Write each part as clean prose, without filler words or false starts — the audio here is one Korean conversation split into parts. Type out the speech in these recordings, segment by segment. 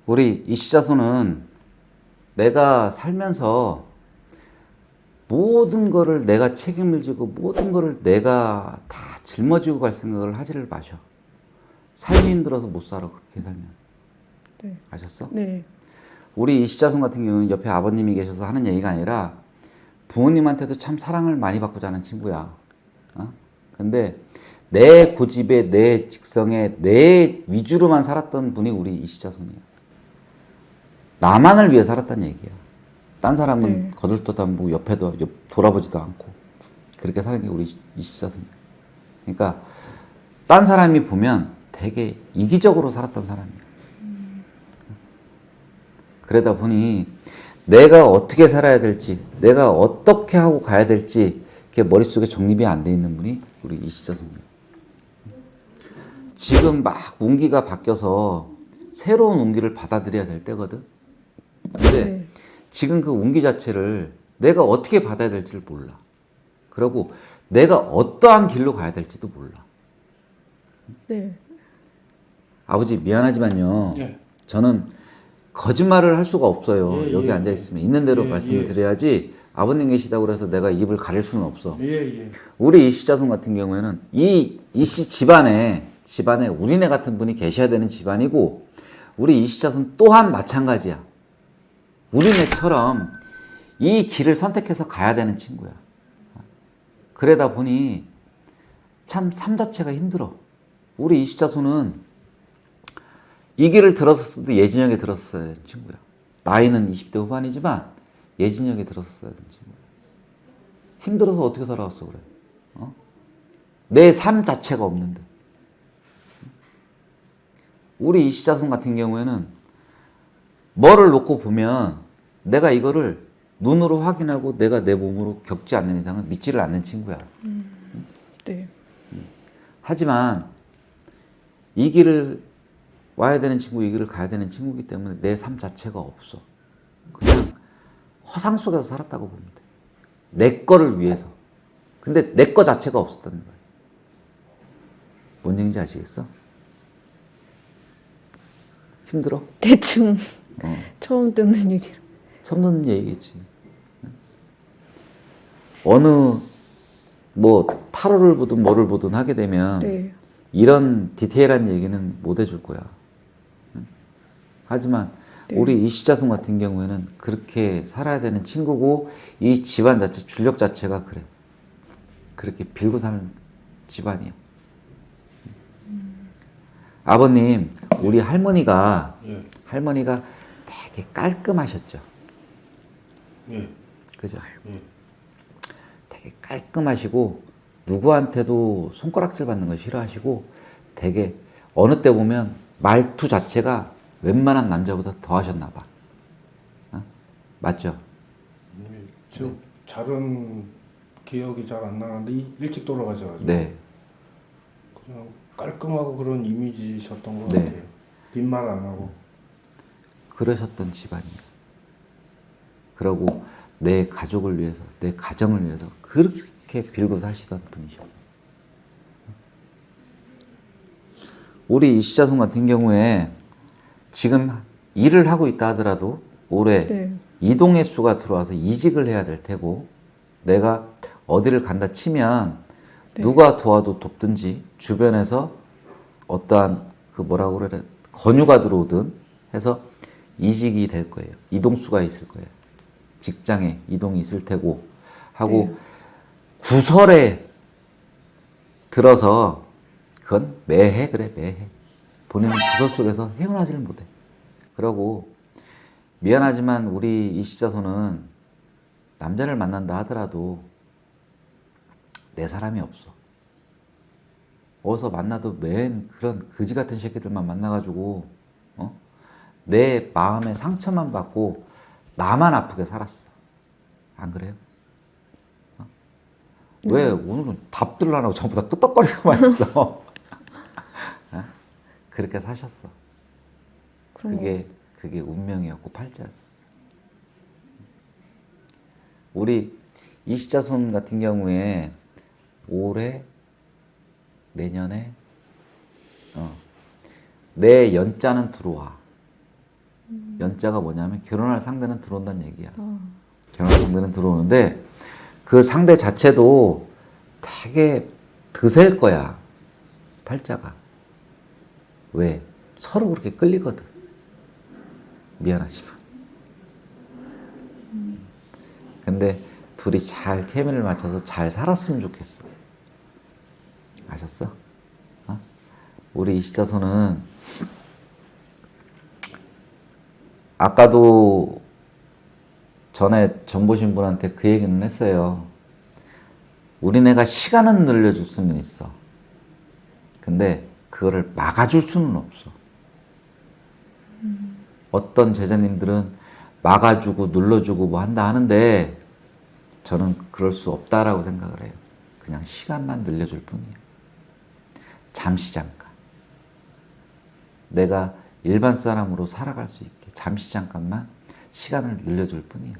우리 이시자손은 내가 살면서 모든 거를 내가 책임을 지고 모든 거를 내가 다 짊어지고 갈 생각을 하지를 마셔. 삶이 힘들어서 못 살아, 그렇게 살면. 네. 아셨어? 네. 우리 이시자손 같은 경우는 옆에 아버님이 계셔서 하는 얘기가 아니라 부모님한테도 참 사랑을 많이 받고 자란 친구야. 어? 근데 내 고집에, 내 직성에, 내 위주로만 살았던 분이 우리 이시자손이야. 나만을 위해 살았단 얘기야. 딴 사람은 네. 거들떠도 옆에도 돌아보지도 않고 그렇게 사는 게 우리 이시자손이야. 그러니까 딴 사람이 보면 되게 이기적으로 살았던 사람이야. 그러다 보니 내가 어떻게 살아야 될지, 내가 어떻게 하고 가야 될지 이렇게 머릿속에 정립이 안 돼 있는 분이 우리 이시자손이야. 지금 막 운기가 바뀌어서 새로운 운기를 받아들여야 될 때거든. 근데 네. 지금 그 운기 자체를 내가 어떻게 받아야 될지를 몰라. 그리고 내가 어떠한 길로 가야 될지도 몰라. 네. 아버지 미안하지만요. 예. 저는 거짓말을 할 수가 없어요. 예, 여기 예, 앉아 예. 있으면 있는 대로 예, 말씀을 예. 드려야지 아버님 계시다고 해서 내가 입을 가릴 수는 없어. 예, 예. 우리 이시자손 같은 경우에는 이씨 집안에 우리네 같은 분이 계셔야 되는 집안이고 우리 이시자손 또한 마찬가지야. 우리네처럼 이 길을 선택해서 가야 되는 친구야. 그러다 보니 참 삶 자체가 힘들어. 우리 이시자손은 이 길을 들었어도 예진영에 들었어야 되는 친구야. 나이는 20대 후반이지만 예진영에 들었어야 되는 친구야. 힘들어서 어떻게 살아왔어 그래. 어? 내 삶 자체가 없는데. 우리 이시자손 같은 경우에는 뭐를 놓고 보면 내가 이거를 눈으로 확인하고 내가 내 몸으로 겪지 않는 이상은 믿지를 않는 친구야. 네. 하지만 이 길을 와야 되는 친구, 이 길을 가야 되는 친구이기 때문에 내 삶 자체가 없어. 그냥 허상 속에서 살았다고 보면 돼. 내 거를 위해서. 근데 내 거 자체가 없었다는 거야. 뭔 얘기인지 아시겠어? 힘들어? 대충 처음 듣는 얘기로. 처음 듣는 얘기겠지. 어느 뭐 타로를 보든 뭐를 보든 하게 되면 네. 이런 디테일한 얘기는 못 해줄 거야. 응? 하지만 네. 우리 이시자손 같은 경우에는 그렇게 살아야 되는 친구고 이 집안 자체 줄력 자체가 그래. 그렇게 빌고 사는 집안이야. 아버님, 우리 할머니가 예. 되게 깔끔하셨죠. 예. 그죠? 예. 되게 깔끔하시고 누구한테도 손가락질 받는 거 싫어하시고 되게 어느 때 보면 말투 자체가 웬만한 남자보다 더 하셨나 봐. 어? 맞죠? 저 잘은 기억이 잘 안 나는데 일찍 돌아가셔가지고 네. 그냥 깔끔하고 그런 이미지셨던 것 네. 같아요. 빈말 안 하고. 그러셨던 집안이에요. 그러고 내 가족을 위해서, 내 가정을 위해서 그렇게 빌고 사시던 분이셔. 우리 이시자손 같은 경우에 지금 일을 하고 있다 하더라도 올해 네. 이동의 수가 들어와서 이직을 해야 될 테고 내가 어디를 간다 치면 네. 누가 도와도 돕든지 주변에서 어떠한 그 뭐라고 그래 권유가 들어오든 해서 이직이 될 거예요. 이동수가 있을 거예요. 직장에 이동이 있을 테고 하고 구설에 들어서 그건 매해 그래 매해 본인은 구설 속에서 헤어나지를 못해. 그러고 미안하지만 우리 이시자손은 남자를 만난다 하더라도 내 사람이 없어. 어디서 만나도 맨 그런 거지 같은 새끼들만 만나가지고 어? 내 마음에 상처만 받고 나만 아프게 살았어. 안 그래요? 어? 왜 오늘은 답들 안 하고 전부 다 뚝딱거리고만 있어? 어? 그렇게 사셨어. 그게 운명이었고 팔자였었어. 우리 이시자손 같은 경우에 올해 내년에 내 연자는 들어와. 연자가 뭐냐면 결혼할 상대는 들어온다는 얘기야. 아, 결혼할 상대는 들어오는데 그 상대 자체도 되게 드셀 거야. 팔자가. 왜? 서로 그렇게 끌리거든. 미안하지만. 근데 둘이 잘 케미를 맞춰서 잘 살았으면 좋겠어. 아셨어? 어? 우리 이시자손은 아까도 전에 전 보신 분한테 그 얘기는 했어요. 우리네가 시간은 늘려줄 수는 있어. 근데 그거를 막아줄 수는 없어. 어떤 제자님들은 막아주고 눌러주고 뭐 한다 하는데 저는 그럴 수 없다라고 생각을 해요. 그냥 시간만 늘려줄 뿐이에요. 잠시 잠깐. 내가 일반 사람으로 살아갈 수 있게 잠시 잠깐만 시간을 늘려줄 뿐이에요.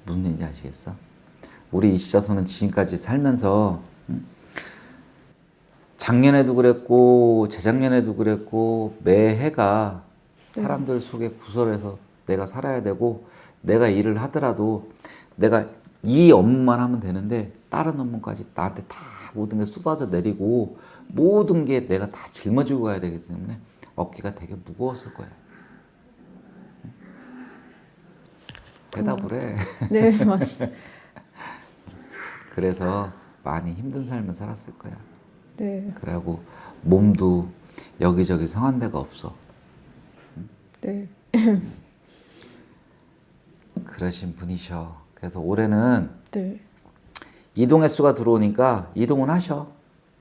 무슨 얘기인지 아시겠어? 우리 이시자손은 지금까지 살면서 작년에도 그랬고 재작년에도 그랬고 매해가 사람들 속에 구설해서 내가 살아야 되고 내가 일을 하더라도 내가 이 업무만 하면 되는데 다른 업무까지 나한테 다 모든 게 쏟아져 내리고 모든 게 내가 다 짊어지고 가야 되기 때문에 어깨가 되게 무거웠을 거야. 대답을 해. 네, 맞아요. 그래서 많이 힘든 삶을 살았을 거야. 네, 그래갖고 몸도 여기저기 성한 데가 없어. 네, 그러신 분이셔. 그래서 올해는 네, 이동 횟수가 들어오니까 이동을 하셔.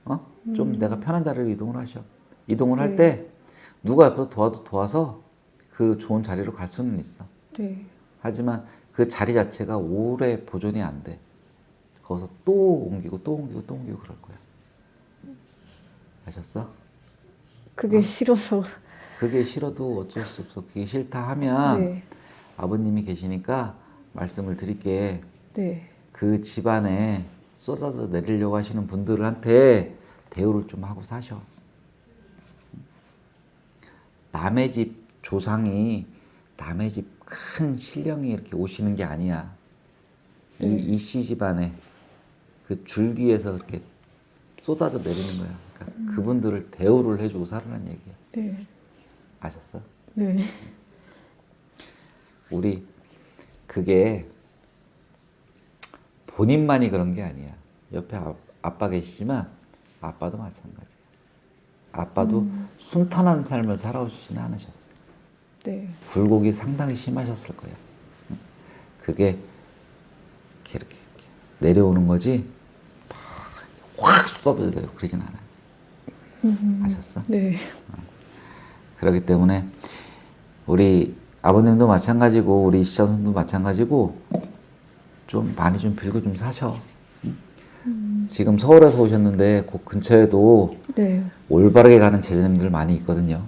어? 좀 내가 편한 자리로 이동을 하셔. 이동을 할 때 누가 옆에서 도와서 그 좋은 자리로 갈 수는 있어. 네. 하지만 그 자리 자체가 오래 보존이 안 돼. 거기서 또 옮기고 또 옮기고 또 옮기고 그럴 거야. 아셨어? 그게 싫어서. 그게 싫어도 어쩔 수 없어. 그게 싫다 하면 네, 아버님이 계시니까 말씀을 드릴게. 네, 그 집안에 쏟아져 내리려고 하시는 분들한테 대우를 좀 하고 사셔. 남의 집 조상이 남의 집 큰 신령이 이렇게 오시는 게 아니야. 이씨 집안에 그 줄기에서 이렇게 쏟아져 내리는 거야. 그러니까 그분들을 대우를 해주고 살으라는 얘기야. 네, 아셨어? 네, 우리 그게 본인만이 그런 게 아니야. 옆에 아빠 계시지만 아빠도 마찬가지야. 아빠도 순탄한 삶을 살아오시지는 않으셨어요. 네, 굴곡이 상당히 심하셨을 거예요. 그게 이렇게 내려오는 거지 확 쏟아져 내려 그러진 않아요. 아셨어? 네, 그렇기 때문에 우리 아버님도 마찬가지고 우리 시자손도 마찬가지고 좀 많이 좀 빌고 좀 사셔. 지금 서울에서 오셨는데 그 근처에도 네, 올바르게 가는 제자님들 많이 있거든요.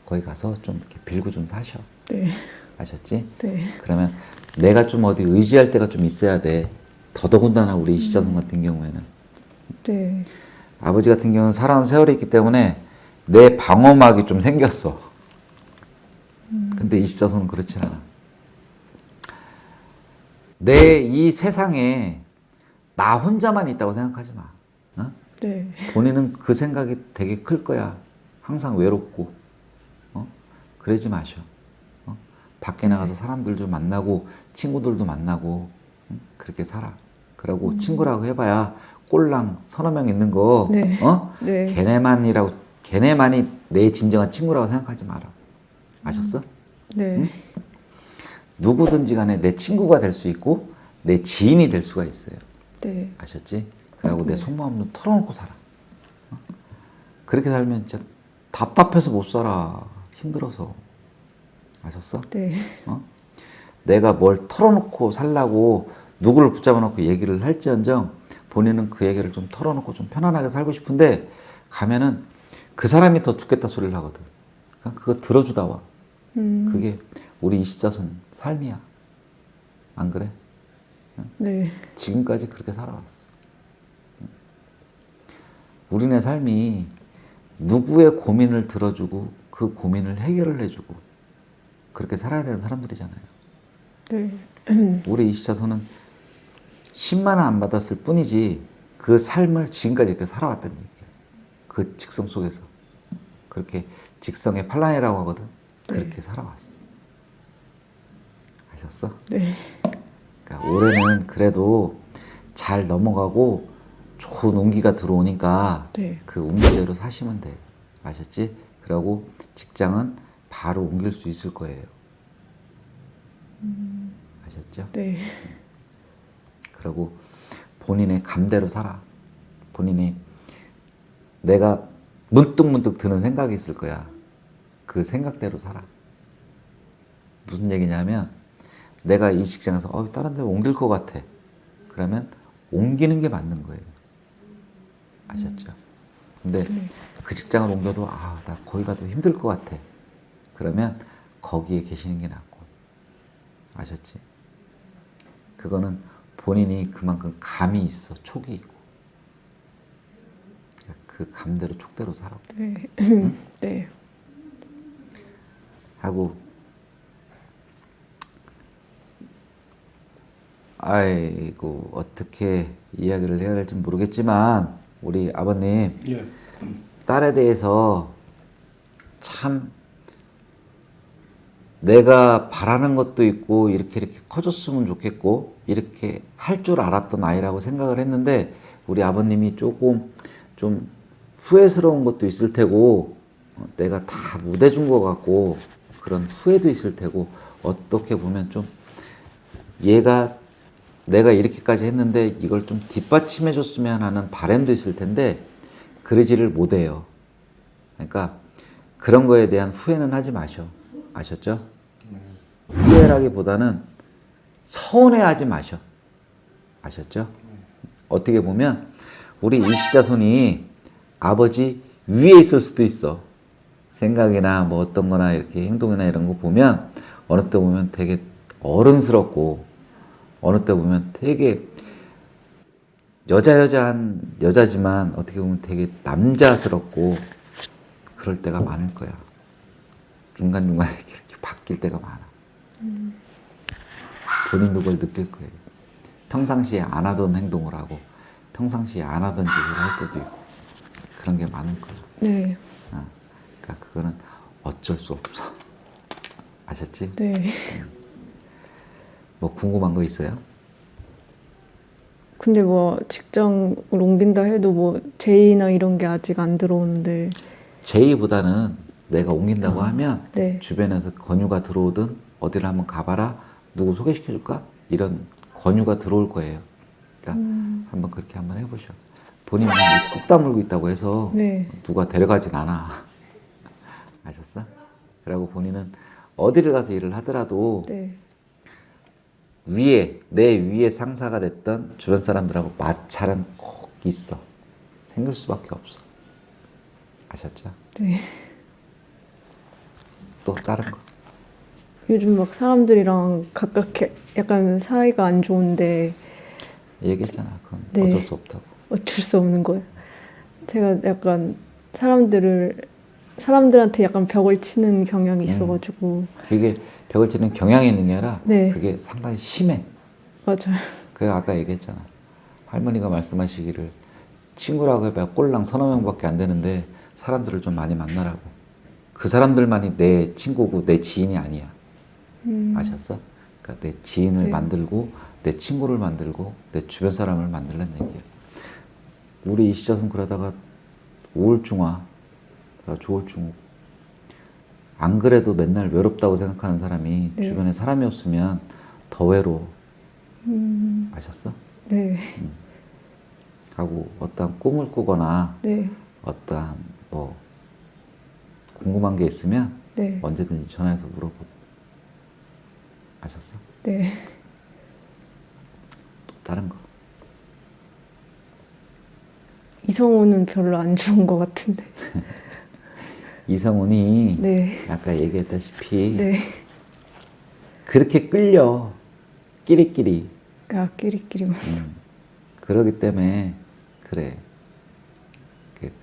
거기 가서 좀 이렇게 빌고 좀 사셔. 네, 아셨지? 네, 그러면 내가 좀 어디 의지할 때가 좀 있어야 돼. 더더군다나 우리 시자손 같은 경우에는. 네, 아버지 같은 경우는 살아온 세월이 있기 때문에 내 방어막이 좀 생겼어. 근데 이 시자손은 그렇지 않아. 내 이 세상에 나 혼자만 있다고 생각하지 마. 어? 네, 본인은 그 생각이 되게 클 거야. 항상 외롭고. 어? 그러지 마셔. 어? 밖에 나가서 사람들도 만나고 친구들도 만나고 그렇게 살아. 그러고 친구라고 해봐야 꼴랑 서너 명 있는 거 네. 어? 네. 걔네만이 내 진정한 친구라고 생각하지 마라. 아셨어? 네, 누구든지 간에 내 친구가 될 수 있고 내 지인이 될 수가 있어요. 네, 아셨지? 그리고 내 속마음 좀 털어놓고 살아. 어? 그렇게 살면 진짜 답답해서 못 살아. 힘들어서. 아셨어? 네, 어? 내가 뭘 털어놓고 살라고 누구를 붙잡아 놓고 얘기를 할지언정 본인은 그 얘기를 좀 털어놓고 좀 편안하게 살고 싶은데 가면은 그 사람이 더 죽겠다 소리를 하거든. 그러니까 그거 들어주다 와. 그게 우리 이시자손 삶이야. 안 그래? 네, 지금까지 그렇게 살아왔어. 우리네 삶이 누구의 고민을 들어주고 그 고민을 해결을 해주고 그렇게 살아야 되는 사람들이잖아요. 네. 우리 이시자손은 10만 원 안 받았을 뿐이지 그 삶을 지금까지 이렇게 살아왔다는 얘기예요. 그 직성 속에서. 그렇게 직성의 팔란이라고 하거든. 그렇게 살아왔어. 아셨어? 네. 그러니까 올해는 그래도 잘 넘어가고 좋은 운기가 들어오니까 네. 그 운기대로 사시면 돼. 아셨지? 그러고 직장은 바로 옮길 수 있을 거예요. 아셨죠? 네. 그리고 본인의 감대로 살아. 본인이 내가 문득문득 드는 생각이 있을 거야. 그 생각대로 살아. 무슨 얘기냐면 내가 이 직장에서 다른 데 옮길 것 같아. 그러면 옮기는 게 맞는 거예요. 아셨죠? 근데 그 직장을 옮겨도 나 거기 가도 힘들 것 같아. 그러면 거기에 계시는 게 낫고. 아셨지? 그거는 본인이 그만큼 감이 있어. 촉이 있고. 그 감대로 촉대로 살아. 네. 네. 하고 아이고 어떻게 이야기를 해야 될지 모르겠지만 우리 아버님 예. 딸에 대해서 참 내가 바라는 것도 있고 이렇게 커졌으면 좋겠고 이렇게 할 줄 알았던 아이라고 생각을 했는데 우리 아버님이 조금 좀 후회스러운 것도 있을 테고 내가 다 못해준 것 같고 그런 후회도 있을 테고 어떻게 보면 좀 얘가 내가 이렇게까지 했는데 이걸 좀 뒷받침해 줬으면 하는 바람도 있을 텐데 그러지를 못해요. 그러니까 그런 거에 대한 후회는 하지 마셔. 아셨죠? 후회라기보다는 서운해하지 마셔. 아셨죠? 어떻게 보면 우리 이시자손이 아버지 위에 있을 수도 있어. 생각이나 뭐 어떤 거나 이렇게 행동이나 이런 거 보면 어느 때 보면 되게 어른스럽고 어느 때 보면 되게 여자한 여자지만 어떻게 보면 되게 남자스럽고 그럴 때가 많을 거야. 중간중간에 이렇게 바뀔 때가 많아. 본인도 그걸 느낄 거예요. 평상시에 안 하던 행동을 하고 평상시에 안 하던 짓을 할 때도 있고 그런 게 많을 거야. 네. 그러니까 그거는 어쩔 수 없어. 아셨지? 네. 뭐 궁금한 거 있어요? 근데 뭐 직장을 옮긴다 해도 뭐 제의나 이런 게 아직 안 들어오는데. 제의보다는 내가 옮긴다고 하면 네. 주변에서 권유가 들어오든 어디를 한번 가봐라 누구 소개시켜줄까 이런 권유가 들어올 거예요. 그러니까 한번 그렇게 한번 해보셔. 본인이 꾹 다물고 있다고 해서 네. 누가 데려가진 않아. 아셨어? 그리고 본인은 어디를 가서 일을 하더라도 네. 내 위에 상사가 됐던 주변 사람들하고 마찰은 꼭 있어. 생길 수밖에 없어. 아셨죠? 네. 또 다른 거. 요즘 막 사람들이랑 가깝게 약간 사이가 안 좋은데 얘기했잖아. 그건 네. 어쩔 수 없다고. 어쩔 수 없는 거예요. 제가 약간 사람들한테 약간 벽을 치는 경향이 있어가지고. 그게 벽을 치는 경향이 있는 게 아니라 네. 그게 상당히 심해. 맞아요. 그래서 아까 얘기했잖아. 할머니가 말씀하시기를 친구라고 해봐야 꼴랑 서너 명밖에 안 되는데 사람들을 좀 많이 만나라고. 그 사람들만이 내 친구고 내 지인이 아니야. 아셨어? 그러니까 내 지인을 네. 만들고 내 친구를 만들고 내 주변 사람을 만들라는 얘기야. 우리 이시자손 그러다가 우울증화, 조울증. 안 그래도 맨날 외롭다고 생각하는 사람이 네. 주변에 사람이 없으면 더 외로워. 아셨어? 네. 하고 어떠한 꿈을 꾸거나 네. 어떠한 뭐 궁금한 게 있으면 네. 언제든지 전화해서 물어보고. 아셨어? 네. 또 다른 거. 이성우는 별로 안 좋은 것 같은데. 이성훈이 네. 아까 얘기했다시피 네. 그렇게 끌려. 끼리끼리. 끼리끼리. 그러기 때문에 그래.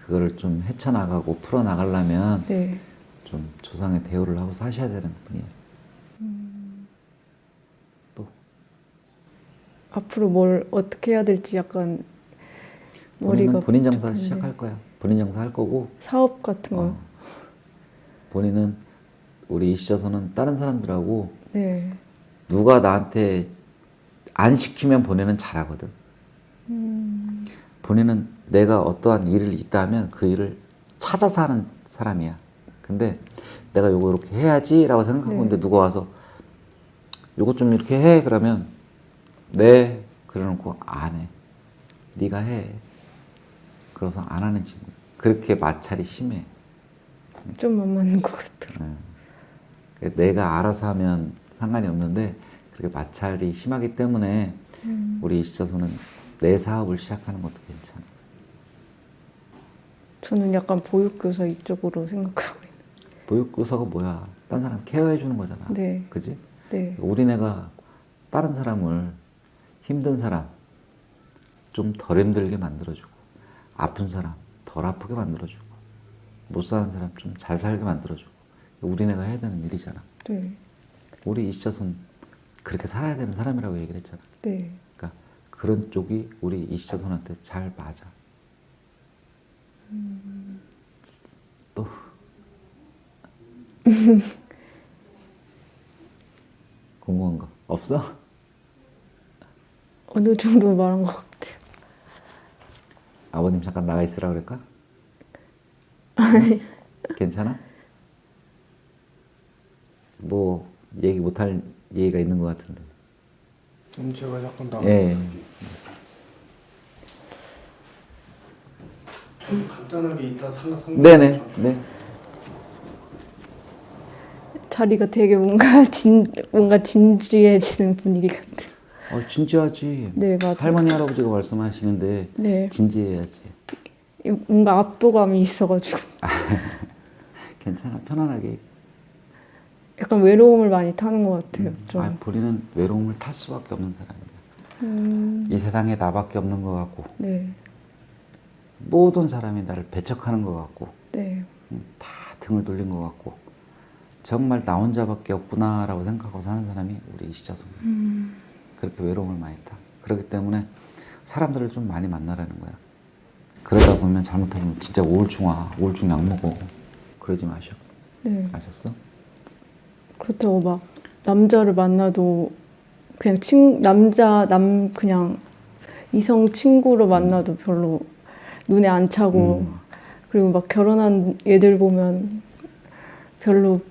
그거를 좀 헤쳐나가고 풀어나가려면 네. 좀 조상의 대우를 하고 사셔야 되는 분이에요. 앞으로 뭘 어떻게 해야 될지 약간 본인은 머리가 본인 장사 복잡한데. 시작할 거야. 본인 장사 할 거고 사업 같은 거. 본인은 우리 이 시자손은 다른 사람들하고 네. 누가 나한테 안 시키면 본인은 잘하거든. 본인은 내가 어떠한 일을 있다 하면 그 일을 찾아서 하는 사람이야. 근데 내가 요거 이렇게 해야지라고 생각하고 네. 있는데 누가 와서 요거 좀 이렇게 해 그러면 네 그래놓고 안 해. 네가 해. 그래서 안 하는 친구. 그렇게 마찰이 심해. 좀 안 맞는 것 같더라. 내가 알아서 하면 상관이 없는데 그렇게 마찰이 심하기 때문에 우리 이 시자손은 내 사업을 시작하는 것도 괜찮아. 저는 약간 보육교사 이쪽으로 생각하고 있는. 보육교사가 뭐야? 딴 사람 케어해 주는 거잖아. 네. 그지? 네. 우리네가 다른 사람을 힘든 사람 좀 덜 힘들게 만들어주고 아픈 사람 덜 아프게 만들어주고 못 사는 사람 좀 잘 살게 만들어주고 우리네가 해야 되는 일이잖아. 네. 우리 이 시자손 그렇게 살아야 되는 사람이라고 얘기를 했잖아. 네. 그러니까 그런 쪽이 우리 이 시자손한테 잘 맞아. 또 궁금한 거 없어? 어느 정도 말한 것 같아요. 아버님 잠깐 나가 있으라 그럴까? 아니. 괜찮아? 뭐 얘기 못할 얘기가 있는 것 같은데. 제가 약간 나. 예. 좀 간단하게 이따 상담. 네네. 네. 자리가 되게 뭔가 진지해지는 분위기 같아요. 진지하지. 네, 맞아요. 할머니 할아버지가 말씀하시는데 네. 진지해야지. 뭔가 압도감이 있어가지고 괜찮아. 편안하게. 약간 외로움을 많이 타는 것 같아요. 좀. 본인은 외로움을 탈 수밖에 없는 사람이야. 이 세상에 나밖에 없는 것 같고 네. 모든 사람이 나를 배척하는 것 같고 네. 다 등을 돌린 것 같고 정말 나 혼자밖에 없구나라고 생각하고 사는 사람이 우리 이시자손. 그렇게 외로움을 많이 타. 그렇기 때문에 사람들을 좀 많이 만나라는 거야. 그러다 보면 잘못하면 진짜 우울증 와. 우울증 약 먹어. 그러지 마셔. 네. 아셨어? 그렇다고 막 남자를 만나도 그냥 그냥 이성 친구로 만나도 별로 눈에 안 차고 그리고 막 결혼한 애들 보면 별로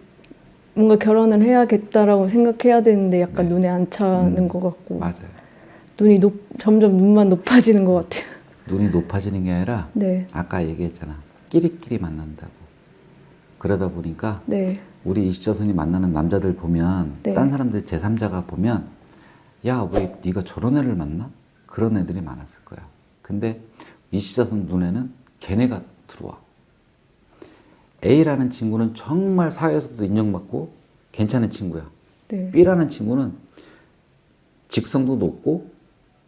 뭔가 결혼을 해야겠다라고 생각해야 되는데 약간 눈에 안 차는 것 같고 맞아요. 점점 눈만 높아지는 것 같아요. 눈이 높아지는 게 아니라 네. 아까 얘기했잖아. 끼리끼리 만난다고. 그러다 보니까 네. 우리 이시자손이 만나는 남자들 보면 네. 딴 사람들 제3자가 보면 야, 왜 네가 저런 애를 만나? 그런 애들이 많았을 거야. 근데 이시자손 눈에는 걔네가 들어와. A라는 친구는 정말 사회에서도 인정받고 괜찮은 친구야. 네. B라는 친구는 직성도 높고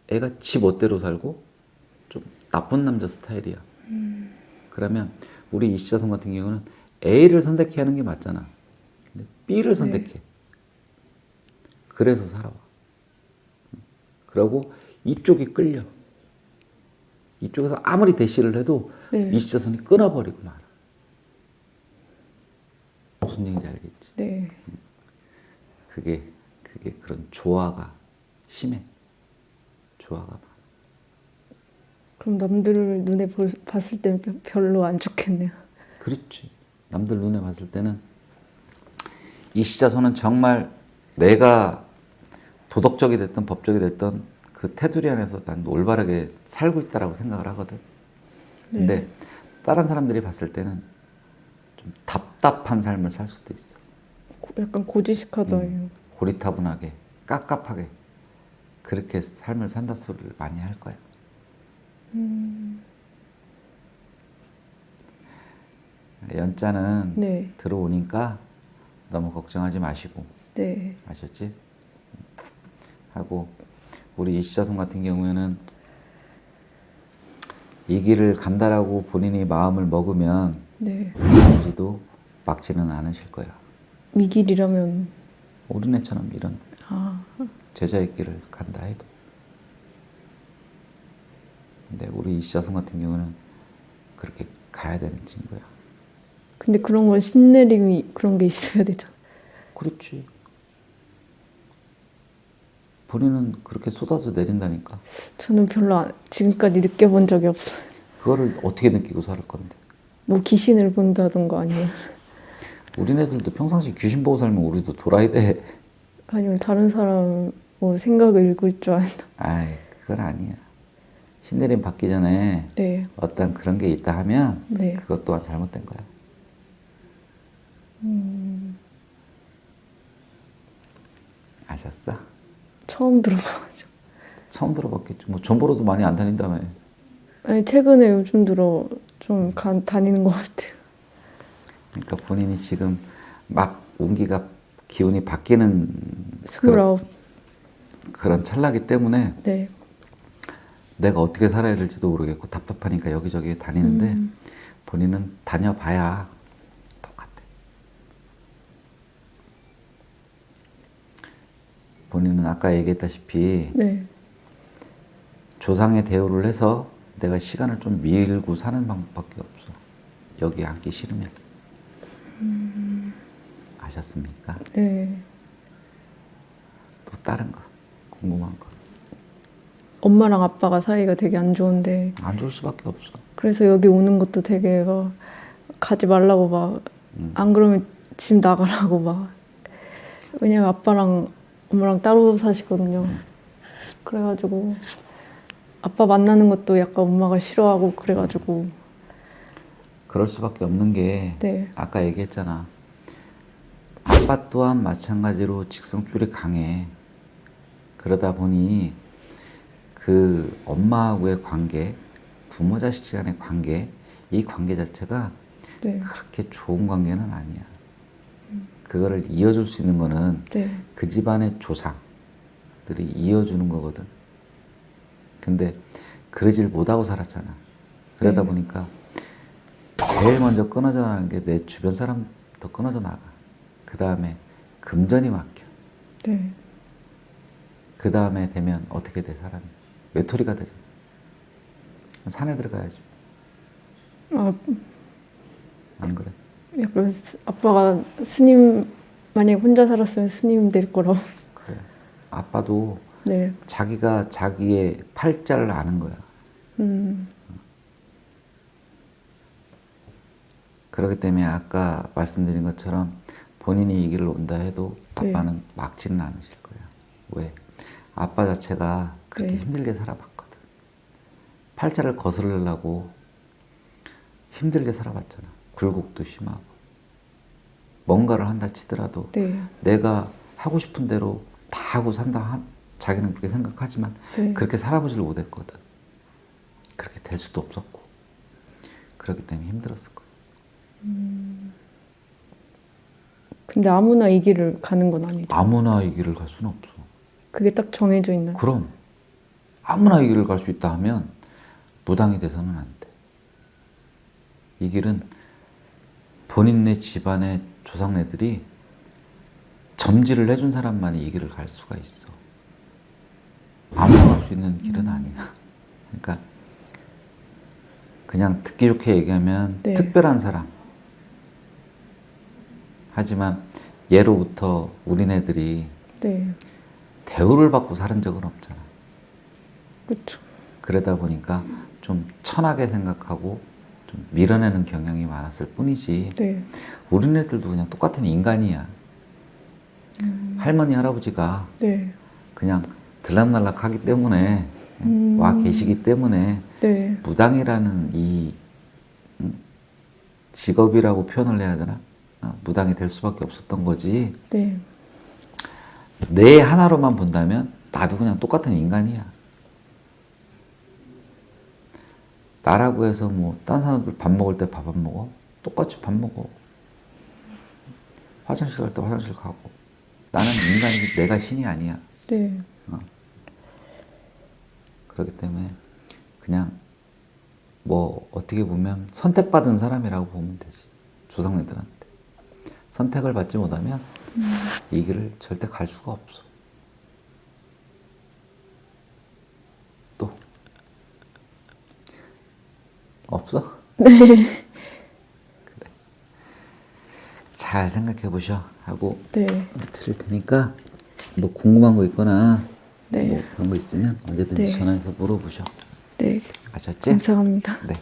애가 지 멋대로 살고 좀 나쁜 남자 스타일이야. 그러면 우리 이시자손 같은 경우는 A를 선택해야 하는 게 맞잖아. 근데 B를 선택해. 그래서 살아와. 그러고 이쪽이 끌려. 이쪽에서 아무리 대시를 해도 네. 이시자손이 끊어버리고 말아. 무슨 얘기인지 알겠지? 네. 그게 그런 조화가 심해. 조화가 많아. 그럼 남들을 눈에 봤을 때 별로 안 좋겠네요. 그렇지. 남들 눈에 봤을 때는 이 시자손은 정말 내가 도덕적이 됐든 법적이 됐든 그 테두리 안에서 난 올바르게 살고 있다라고 생각을 하거든. 근데 다른 사람들이 봤을 때는 좀 답답한 삶을 살 수도 있어. 약간 고지식하다. 고리타분하게, 깝깝하게 그렇게 삶을 산다 소리를 많이 할 거야. 연자는 네. 들어오니까 너무 걱정하지 마시고 네. 아셨지? 하고 우리 이시자손 같은 경우에는 이 길을 간다라고 본인이 마음을 먹으면 네. 아버지도 막지는 않으실 거야. 미길이라면 어린애처럼 이런 아, 제자의 길을 간다 해도 근데 우리 이시자손 같은 경우는 그렇게 가야 되는 친구야. 근데 그런 건 신내림이 그런 게 있어야 되잖아. 그렇지. 본인은 그렇게 쏟아져 내린다니까. 저는 별로 지금까지 느껴본 적이 없어요. 그거를 어떻게 느끼고 살 건데. 뭐 귀신을 본다던가 아니면 우리네들도 평상시 귀신 보고 살면 우리도 돌아야 돼. 아니면 다른 사람 뭐 생각을 읽을 줄 안다. 아이, 그건 아니야. 신내림 받기 전에 네. 어떤 그런 게 있다 하면 네. 그것 또한 잘못된 거야. 아셨어? 처음 들어봐가지고. 처음 들어봤겠지. 뭐 전보로도 많이 안 다닌다며. 아니 최근에 요즘 들어 좀 다니는 것 같아요. 그러니까 본인이 지금 막 운기가 기운이 바뀌는 29. 그런 찰나기 때문에 네. 내가 어떻게 살아야 될지도 모르겠고 답답하니까 여기저기 다니는데 본인은 다녀봐야 똑같아. 본인은 아까 얘기했다시피 네. 조상의 대우를 해서 내가 시간을 좀 밀고 사는 방법밖에 없어. 여기 앉기 싫으면. 아셨습니까? 네. 또 다른 거 궁금한 거. 엄마랑 아빠가 사이가 되게 안 좋은데 안 좋을 수밖에 없어. 그래서 여기 오는 것도 되게 막 가지 말라고 막 안 그러면 집 나가라고 막 왜냐면 아빠랑 엄마랑 따로 사시거든요. 그래가지고 아빠 만나는 것도 약간 엄마가 싫어하고 그래가지고 그럴 수밖에 없는 게 네. 아까 얘기했잖아. 아빠 또한 마찬가지로 직성줄이 강해. 그러다 보니 그 엄마하고의 관계, 부모 자식 간의 관계, 이 관계 자체가 네. 그렇게 좋은 관계는 아니야. 그거를 이어줄 수 있는 거는 네. 그 집안의 조상들이 이어주는 거거든. 근데 그러질 못하고 살았잖아. 그러다 네. 보니까 제일 먼저 끊어져 나가는 게 내 주변 사람부터 끊어져 나가. 그 다음에 금전이 막혀. 네. 그 다음에 되면 어떻게 돼, 사람이? 외톨이가 되잖아. 산에 들어가야지. 아, 안 그래? 약간 아빠가 스님 만약에 혼자 살았으면 스님 될 거라고. 그래. 아빠도 네. 자기가 자기의 팔자를 아는 거야. 그렇기 때문에 아까 말씀드린 것처럼 본인이 이 길을 온다 해도 네. 아빠는 막지는 않으실 거예요. 왜? 아빠 자체가 그렇게 네. 힘들게 살아봤거든. 팔자를 거스르려고 힘들게 살아봤잖아. 굴곡도 심하고. 뭔가를 한다 치더라도 네. 내가 하고 싶은 대로 다 하고 산다. 자기는 그렇게 생각하지만 네. 그렇게 살아보질 못했거든. 그렇게 될 수도 없었고. 그렇기 때문에 힘들었을 거야. 근데 아무나 이 길을 가는 건 아니죠. 아무나 이 길을 갈 수는 없어. 그게 딱 정해져 있는. 그럼 아무나 이 길을 갈 수 있다 하면 무당이 돼서는 안 돼. 이 길은 본인네 집안의 조상네들이 점지를 해준 사람만이 이 길을 갈 수가 있어. 아무나 갈 수 있는 길은 아니야. 그러니까 그냥 듣기 좋게 얘기하면 네. 특별한 사람. 하지만 예로부터 우리네들이 네. 대우를 받고 살은 적은 없잖아. 그렇죠. 그러다 보니까 좀 천하게 생각하고 좀 밀어내는 경향이 많았을 뿐이지. 네. 우리네들도 그냥 똑같은 인간이야. 할머니 할아버지가 네. 그냥 들락날락하기 때문에 와 계시기 때문에 네. 무당이라는 이 직업이라고 표현을 해야 되나? 무당이 될 수밖에 없었던 거지. 네. 내 하나로만 본다면 나도 그냥 똑같은 인간이야. 나라고 해서 뭐 딴 사람들 밥 먹을 때 밥 안 먹어? 똑같이 밥 먹어. 화장실 갈 때 화장실 가고. 나는 인간이기 내가 신이 아니야. 네. 그렇기 때문에 그냥 뭐 어떻게 보면 선택받은 사람이라고 보면 되지. 조상님들한테. 선택을 받지 못하면 이 길을 절대 갈 수가 없어. 또 없어? 네. 잘 생각해 보셔 하고 네. 드릴 테니까 뭐 궁금한 거 있거나 네. 뭐 그런 거 있으면 언제든지 네. 전화해서 물어보셔. 네. 아셨지? 감사합니다. 네.